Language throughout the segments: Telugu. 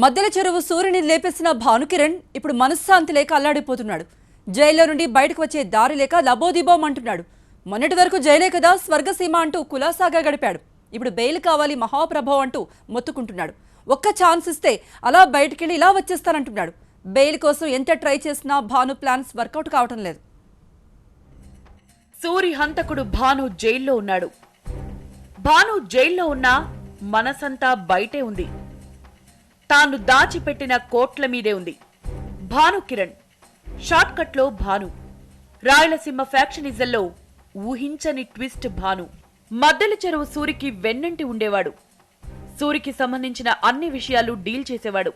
మద్దెల చెరువు సూర్యుని లేపేసిన భానుకిరణ్ ఇప్పుడు మనశ్శాంతి లేక అల్లాడిపోతున్నాడు. జైల్లో నుండి బయటకు వచ్చే దారి లేక లబోదిబోం అంటున్నాడు. మొన్నటి వరకు జైలే కదా స్వర్గసీమ అంటూ కులాసాగా గడిపాడు. ఇప్పుడు బెయిల్ కావాలి మహాప్రభో అంటూ మొత్తుకుంటున్నాడు. ఒక్క ఛాన్స్ ఇస్తే అలా బయటికెళ్ళి ఇలా వచ్చేస్తానంటున్నాడు. బెయిల్ కోసం ఎంత ట్రై చేసినా భాను ప్లాన్స్ వర్కౌట్ కావటం లేదు. సూరి హంతకుడు భాను జైల్లో ఉన్నాడు. భాను జైల్లో ఉన్నా మనసంతా బయటే ఉంది. తాను దాచిపెట్టిన కోట్ల మీదే ఉంది. భానుకిరణ్ షార్ట్ కట్ లో భాను, రాయలసీమ ఫ్యాక్షనిజంలో ఊహించని ట్విస్ట్ భాను. మద్దెల చెరువు సూరికి వెన్నంటి ఉండేవాడు. సూరికి సంబంధించిన అన్ని విషయాలు డీల్ చేసేవాడు.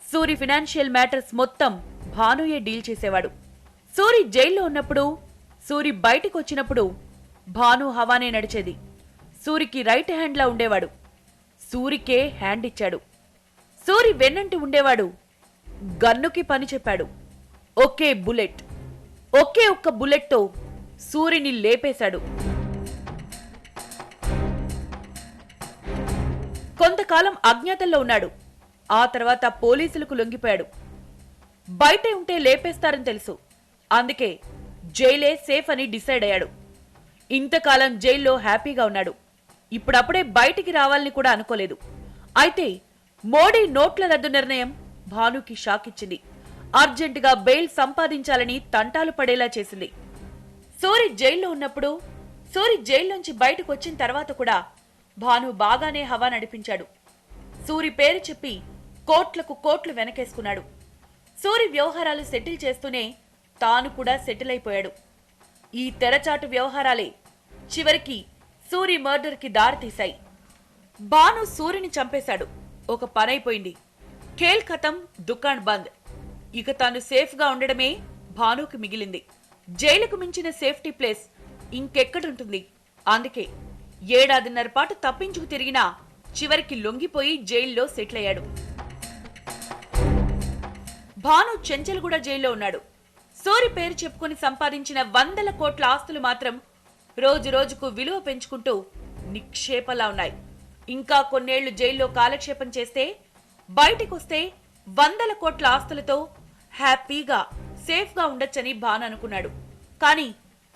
సూరి ఫినాన్షియల్ మ్యాటర్స్ మొత్తం భానుయే డీల్ చేసేవాడు. సూరి జైల్లో ఉన్నప్పుడు, సూరి బయటికొచ్చినప్పుడు భాను హవానే నడిచేది. సూరికి రైట్ హ్యాండ్ లా ఉండేవాడు. సూరికే హ్యాండ్ ఇచ్చాడు. సూరి వెన్నంటి ఉండేవాడు. గన్నుకి పని చెప్పాడు. ఒకే ఒక్క బుల్లెట్తో సూరిని లేపేశాడు. కొంతకాలం అజ్ఞాతంలో ఉన్నాడు. ఆ తర్వాత పోలీసులకు లొంగిపోయాడు. బయటే ఉంటే లేపేస్తారని తెలుసు. అందుకే జైలే సేఫ్ అని డిసైడ్ అయ్యాడు. ఇంతకాలం జైల్లో హ్యాపీగా ఉన్నాడు. ఇప్పుడప్పుడే బయటికి రావాలని కూడా అనుకోలేదు. అయితే మోడీ నోట్ల రద్దు నిర్ణయం భానుకి షాక్ ఇచ్చింది. అర్జెంటుగా బెయిల్ సంపాదించాలని తంటాలు పడేలా చేసింది. సూరి జైల్లో ఉన్నప్పుడు, సూరి జైల్లోంచి బయటకు వచ్చిన తర్వాత కూడా భాను బాగానే హవా నడిపించాడు. సూరి పేరు చెప్పి కోట్లకు కోట్లు వెనకేసుకున్నాడు. సూరి వ్యవహారాలు సెటిల్ చేస్తూనే తాను కూడా సెటిల్ అయిపోయాడు. ఈ తెరచాటు వ్యవహారాలే చివరికి సూరి మర్డర్కి దారితీశాయి. భాను సూరిని చంపేశాడు. ఒక పనైపోయింది. ఖేల్ ఖతం, దుకాణ్ బంద్. ఇక తాను సేఫ్ గా ఉండడమే భానుకి మిగిలింది. జైలుకు మించిన సేఫ్టీ ప్లేస్ ఇంకెక్కడుంటుంది? అందుకే 7 ఏడాదిన్నర పాటు తప్పించుకు తిరిగినా చివరికి లొంగిపోయి జైల్లో సెటిల్ అయ్యాడు. భాను చెంచల్గూడ జైల్లో ఉన్నాడు. సూరి పేరు చెప్పుకుని సంపాదించిన 100 కోట్ల ఆస్తులు మాత్రం రోజు రోజుకు విలువ పెంచుకుంటూ నిక్షేపంలా ఉన్నాయి. ఇంకా కొన్నేళ్లు జైల్లో కాలక్షేపం చేస్తే బయటికొస్తే 100 కోట్ల ఆస్తులతో హ్యాపీగా సేఫ్ గా ఉండొచ్చని భాను అనుకున్నాడు. కానీ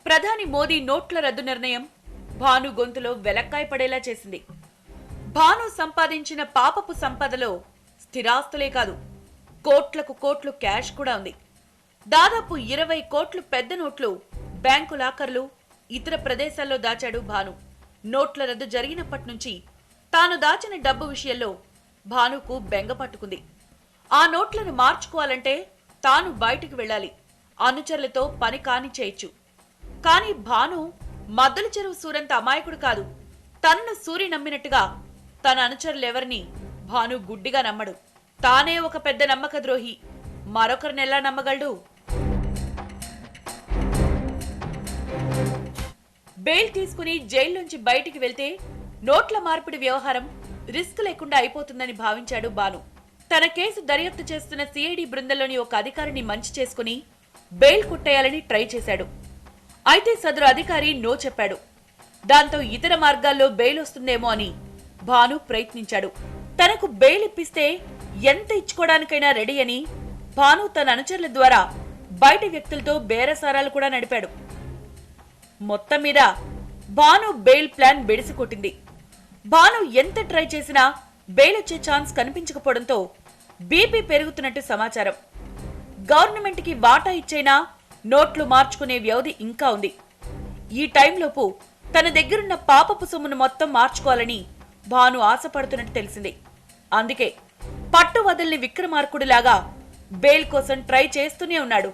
ప్రధాని మోదీ నోట్ల రద్దు నిర్ణయం భాను గొంతులో వెలక్కాయ పడేలా చేసింది. భాను సంపాదించిన పాపపు సంపదలో స్థిరాస్తులే కాదు, కోట్లకు కోట్లు క్యాష్ కూడా ఉంది. దాదాపు 20 కోట్లు పెద్ద నోట్లు బ్యాంకు లాకర్లు, ఇతర ప్రదేశాల్లో దాచాడు భాను. నోట్ల రద్దు జరిగినప్పటి నుంచి తాను దాచిన డబ్బు విషయంలో భానుకు బెంగ పట్టుకుంది. ఆ నోట్లను మార్చుకోవాలంటే తాను బయటికి వెళ్ళాలి, అనుచరులతో పని కానిచేయచ్చు. కాని భాను మద్దెల చెరువు సూరంత అమాయకుడు కాదు. తనను సూరి నమ్మినట్టుగా తన అనుచరులెవరిని భాను గుడ్డిగా నమ్మడు. తానే ఒక పెద్ద నమ్మక ద్రోహి, మరొకరినెలా నమ్మగలడు? బెయిల్ తీసుకుని జైల్లోంచి బయటికి వెళ్తే నోట్ల మార్పిడి వ్యవహారం రిస్క్ లేకుండా అయిపోతుందని భావించాడు భాను. తన కేసు దర్యాప్తు చేస్తున్న సిఐడి బృందంలోని ఒక అధికారిని మంచి చేసుకుని బెయిల్ కుట్టేయాలని ట్రై చేశాడు. అయితే సదరు అధికారి నో చెప్పాడు. దాంతో ఇతర మార్గాల్లో బెయిల్ వస్తుందేమో అని భాను ప్రయత్నించాడు. తనకు బెయిల్ ఇప్పిస్తే ఎంత ఇచ్చుకోవడానికైనా రెడీ అని భాను తన అనుచరుల ద్వారా బయట వ్యక్తులతో బేరసారాలు కూడా నడిపాడు. మొత్తం మీద భాను బెయిల్ ప్లాన్ బెడిసి కొట్టింది. భాను ఎంత ట్రై చేసినా బెయిల్ వచ్చే ఛాన్స్ కనిపించకపోవడంతో బీపీ పెరుగుతున్నట్టు సమాచారం. గవర్నమెంట్ కి వాటా ఇచ్చైనా నోట్లు మార్చుకునే వ్యవధి ఇంకా ఉంది. ఈ టైంలోపు తన దగ్గరున్న పాపపు సొమ్మును మొత్తం మార్చుకోవాలని భాను ఆశపడుతున్నట్టు తెలిసింది. అందుకే పట్టు వదల్ని విక్రమార్కుడిలాగా బెయిల్ కోసం ట్రై చేస్తూనే ఉన్నాడు.